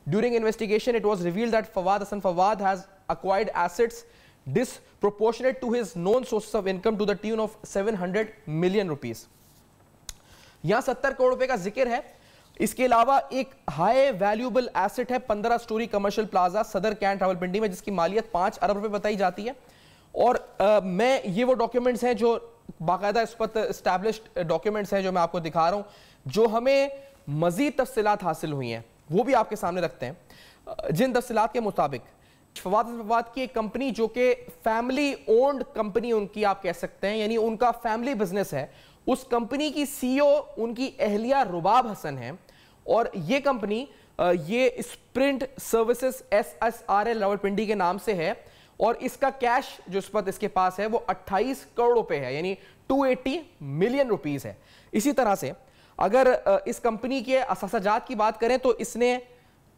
During investigation, it was revealed that Fawad Hassan Fawad has acquired assets disproportionate to his known sources of income to the tune of 700 million rupees. यहाँ 70 करोड़ रुपए का जिक्र है. इसके अलावा एक high valuable asset है 15 story commercial plaza सदर कैंट रावलपिंडी में, जिसकी मालियत 5 अरब रुपए बताई जाती है. और मैं ये वो डॉक्यूमेंट्स हैं जो बाकायदा इस पर एस्टैब्लिश्ड डॉक्यूमेंट्स हैं जो मैं आपको दिखा रहा हूं, जो हमें मजीद तफसीलात हासिल हुई हैं वो भी आपके सामने रखते हैं. जिन तफसीलात के मुताबिक फवाद की एक कंपनी जो कि फैमिली ओन्ड कंपनी उनकी आप कह सकते हैं, यानी उनका फैमिली बिजनेस है, उस कंपनी की सीईओ उनकी अहलिया रुबाब हसन है. और ये कंपनी ये स्प्रिंट सर्विसेज SSRL रावलपिंडी के नाम से है और इसका कैश जो इस वक्त इसके पास है वो 28 करोड़ रुपए है, यानी 280 मिलियन रुपीस है. इसी तरह से अगर इस कंपनी के असासाजात की बात करें तो इसने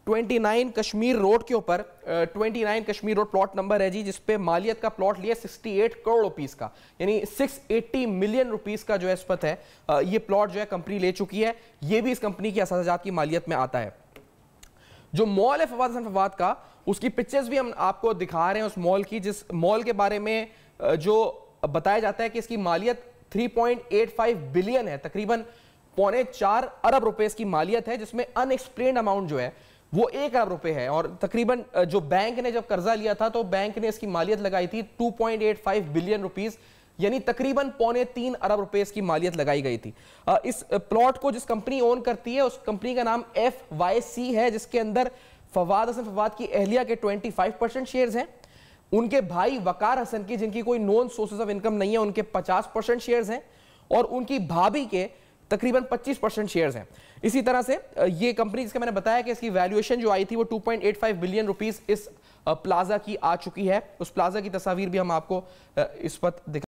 29 कश्मीर रोड के ऊपर 29 कश्मीर रोड प्लॉट नंबर है जी, जिसपे मालियत का प्लॉट लिया 68 करोड़ रुपीस का, यानी 680 मिलियन रुपीस का जो है इस वक्त है ये प्लॉट जो है कंपनी ले चुकी है. ये भी इस कंपनी की असासाजात की मालियत में आता है. जो मॉल है फवाद हसन फवाद का, उसकी पिक्चर्स भी हम आपको दिखा रहे हैं उस मॉल की, जिस मॉल के बारे में जो बताया जाता है कि इसकी मालियत 3.85 बिलियन है, तकरीबन 3.25 अरब रुपए इसकी मालियत है, जिसमें अनएक्सप्लेन्ड अमाउंट जो है वो 1 अरब रुपए है. और तकरीबन जो बैंक ने जब कर्जा लिया था तो बैंक ने इसकी मालियत लगाई थी 2.85 बिलियन रुपीस, यानी तकरीबन 3.25 अरब रुपए इसकी मालियत लगाई गई थी. इस प्लॉट को जिस कंपनी ओन करती है उस कंपनी का नाम FYC है, जिसके अंदर फवाद हसन फवाद की अहलिया के 25% शेयर्स हैं, उनके भाई वकार हसन की जिनकी कोई नॉन सोर्सेज ऑफ इनकम नहीं है उनके 50% शेयर्स हैं, और उनकी भाभी के तकरीबन 25% शेयर्स हैं. इसी तरह से ये कंपनी जिसका मैंने बताया कि इसकी वैल्यूएशन जो आई थी वो 2.85 बिलियन रुपीस इस प्लाजा की आ चुकी है. उस प्लाजा की तस्वीर भी हम आपको इस वक्त